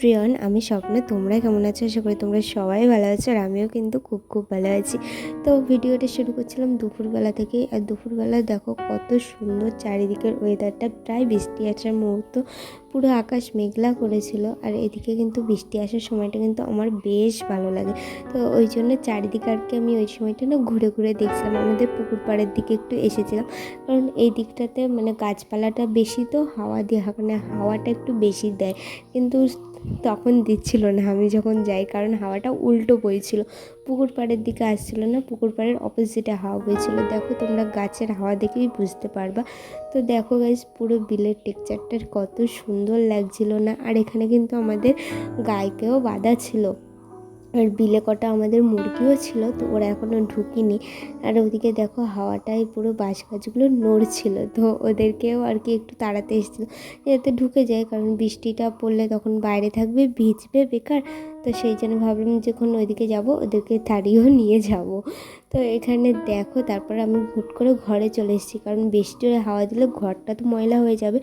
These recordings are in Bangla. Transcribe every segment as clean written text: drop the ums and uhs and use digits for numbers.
এভরিওয়ান, আমি স্বপ্না। তোমরা কেমন আছো? আশা করি তোমরা সবাই ভালো আছো, আর আমিও কিন্তু খুব ভালো আছি। তো ভিডিওটা শুরু করছিলাম দুপুরবেলা থেকে। আর দুপুরবেলা দেখো কত সুন্দর চারিদিকের ওয়েদারটা, প্রায় বৃষ্টি আসার মুহূর্ত। পুরো আকাশ মেঘলা করেছিল, আর এদিকে কিন্তু বৃষ্টি আসার সময়টা কিন্তু আমার বেশ ভালো লাগে। তো ওই জন্য চারিদিকে আর কি আমি ওই সময়টা না ঘুরে ঘুরে দেখছিলাম। আমাদের পুকুর পাড়ের দিকে একটু এসেছিলাম, কারণ এই দিকটাতে মানে গাছপালাটা বেশি, তো হাওয়া দিয়ে মানে হাওয়াটা একটু বেশি দেয়। কিন্তু তখন দিচ্ছিল না আমি যখন যাই, কারণ হাওয়াটা উল্টো বইছিল, পুকুর পাড়ের দিকে আসছিল না, পুকুর পাড়ের অপোজিটে হাওয়া বইছিল। দেখো তোমরা গাছের হাওয়া দেখেই বুঝতে পারবা। তো দেখো গাইস, পুরো বিলের টেক্সচারটা কত সুন্দর লাগছিল না। আর এখানে কিন্তু আমাদের গাইকেও বাঁধা ছিল, আর বিলে কটা আমাদের মুরগিও ছিল, তো ওরা এখনও ঢুকিনি। আর ওদিকে দেখো হাওয়াটাই পুরো বাঁশ গাছগুলো নড়ছিল, তো ওদেরকেও আর কি একটু তাড়াতে এসেছিলো যাতে ঢুকে যায়, কারণ বৃষ্টিটা পড়লে তখন বাইরে থাকবে, ভিজবে বেকার। তো সেই জন্য ভাবলাম যখন ওইদিকে যাব ওদেরকে তাড়িয়েও নিয়ে যাব। তো এখানে দেখো তারপর আমি হুট করে ঘরে চলে এসেছি, কারণ বেশি হাওয়া দিলে ঘরটা তো ময়লা হয়ে যাবে।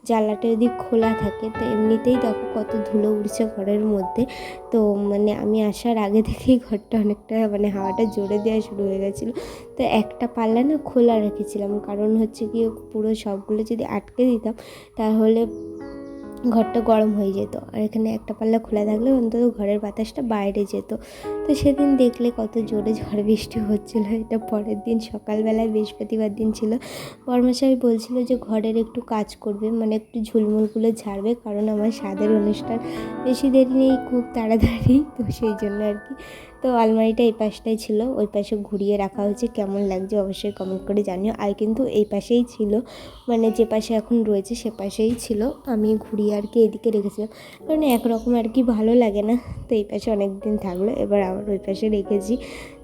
জানলাটা যদি খোলা থাকে তো এমনিতেই দেখো কত ধুলো উড়ছে ঘরের মধ্যে। তো মানে আমি আসার আগে থেকেই ঘরটা অনেকটা মানে হাওয়াটা জোরে দেওয়া শুরু হয়ে গেছিলো। তো একটা পাল্লা না খোলা রেখেছিলাম, কারণ হচ্ছে কি পুরো সবগুলো যদি আটকে দিতাম তাহলে ঘরটা গরম হয়ে যেত। আর এখানে একটা পাল্লা খোলা থাকলে অন্তত ঘরের বাতাসটা বাইরে যেত। তো সেদিন দেখলে কত জোরে ঝড় বৃষ্টি হচ্ছিলো। এটা পরের দিন সকালবেলায়, বৃহস্পতিবার দিন ছিল। বরমশাই বলছিল যে ঘরের একটু কাজ করবে, মানে একটু ঝুলমুলগুলো ঝাড়বে, কারণ আমার স্বাদের অনুষ্ঠান বেশি দেরি নেই, খুব তাড়াতাড়ি। তো সেই জন্য আর কি। তো আলমারিটা এই পাশটাই ছিল, ওই পাশে ঘুরিয়ে রাখা হয়েছে। কেমন লাগছে অবশ্যই কমেন্ট করে জানিও। আর কিন্তু এই পাশেই ছিল, মানে যে পাশে এখন রয়েছে সে পাশেই ছিল। আমি ঘুরিয়ে আর কি এদিকে রেখেছিলাম, কারণ একরকম আর কি ভালো লাগে না। তো এই পাশে অনেক দিন থাকলো, এবার আবার ওই পাশে রেখেছি।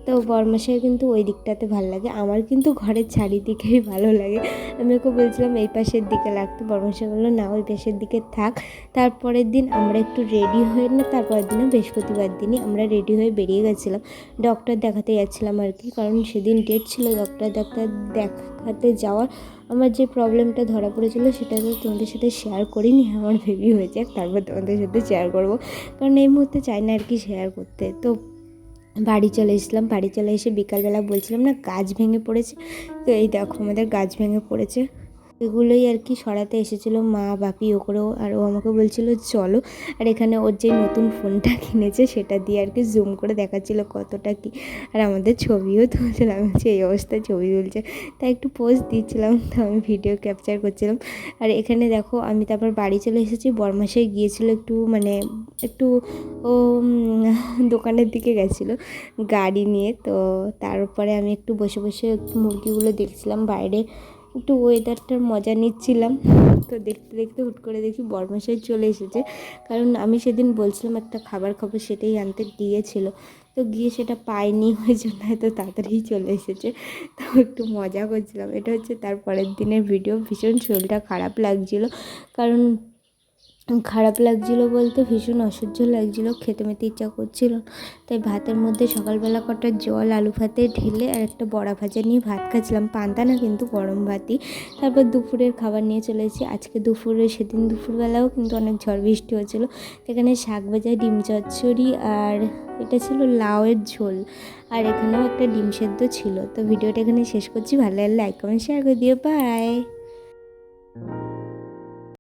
তো বরমাসাই কিন্তু ওই দিকটাতে ভালো লাগে, আমার কিন্তু ঘরের চারিদিকেই ভালো লাগে। আমি ওকে বলছিলাম এই পাশের দিকে লাগতো, বরমাসাই বললো না ওই পাশের দিকে থাক। তারপরের দিন আমরা একটু রেডি হয়ে, না তারপরের দিনও বৃহস্পতিবার দিনই আমরা রেডি হয়ে বেরিয়ে গেছিলাম। ডক্টর দেখাতে যাচ্ছিলাম আর কি, কারণ সেদিন ডেট ছিল ডক্টর দেখাতে যাওয়ার। আমার যে প্রবলেমটা ধরা পড়েছিল সেটা তো তোমাদের সাথে শেয়ার করিনি, আমার বেবি হয়ে যাক তারপর তোমাদের সাথে শেয়ার করব, কারণ এই মুহূর্তে চাই না আর কি শেয়ার করতে। তো বাড়ি চলে এসেছিলাম, বাড়ি চলে এসে বিকালবেলা বলছিলাম না গাছ ভেঙে পড়েছে, তো এই দেখো আমাদের গাছ ভেঙে পড়েছে। এগুলোই আর কি সরাতে এসেছিলো মা বাপি ও করেও, আর ও আমাকে বলছিল চলো। আর এখানে ওর যে নতুন ফোনটা কিনেছে সেটা দিয়ে আর কি জুম করে দেখাচ্ছিলো কতটা কি, আর আমাদের ছবিও তুলছিলাম। আমি হচ্ছে এই অবস্থায় ছবি তুলছে, তাই একটু পোজ দিচ্ছিলাম, তো আমি ভিডিও ক্যাপচার করছিলাম। আর এখানে দেখো আমি তারপর বাড়ি চলে এসেছি। বরমাসাই গিয়েছিলো একটু মানে একটু ও দোকানের দিকে গেছিলো গাড়ি নিয়ে। তো তারপরে আমি একটু বসে বসে একটু মুরগিগুলো দেখছিলাম বাইরে, একটু ওয়েদারটার মজা নিচ্ছিলাম। তো দেখতে দেখতে হুট করে দেখি বরমাসাই চলে এসেছে, কারণ আমি সেদিন বলছিলাম একটা খাবার খাবো, সেটাই আনতে গিয়েছিল। তো গিয়ে সেটা পাইনি, ওই জন্য এত তাড়াতাড়ি চলে এসেছে। তো একটু মজা করছিলাম। এটা হচ্ছে তার পরের দিনের ভিডিও। ভীষণ শরীরটা খারাপ লাগছিলো, কারণ খারাপ লাগছিলো বলতে ভীষণ অসহ্য লাগছিলো, খেতে মেতে ইচ্ছা করছিল। তাই ভাতের মধ্যে সকালবেলা কটা জল আলু ভাতে ঢেলে আর একটা বড়া ভাজা নিয়ে ভাত খাচ্ছিলাম, পান্তা না কিন্তু গরম ভাতই। তারপর দুপুরের খাবার নিয়ে চলে এসেছি। আজকে দুপুরে, সেদিন দুপুরবেলাও কিন্তু অনেক ঝড় বৃষ্টি হচ্ছিলো। এখানে শাক ভাজা, ডিম চচ্চড়ি, আর এটা ছিল লাউয়ের ঝোল, আর এখানেও একটা ডিম সেদ্ধ ছিল। তো ভিডিওটা এখানে শেষ করছি, ভালো লাগলে লাইক কমেন্ট শেয়ার করে দিও, বাই।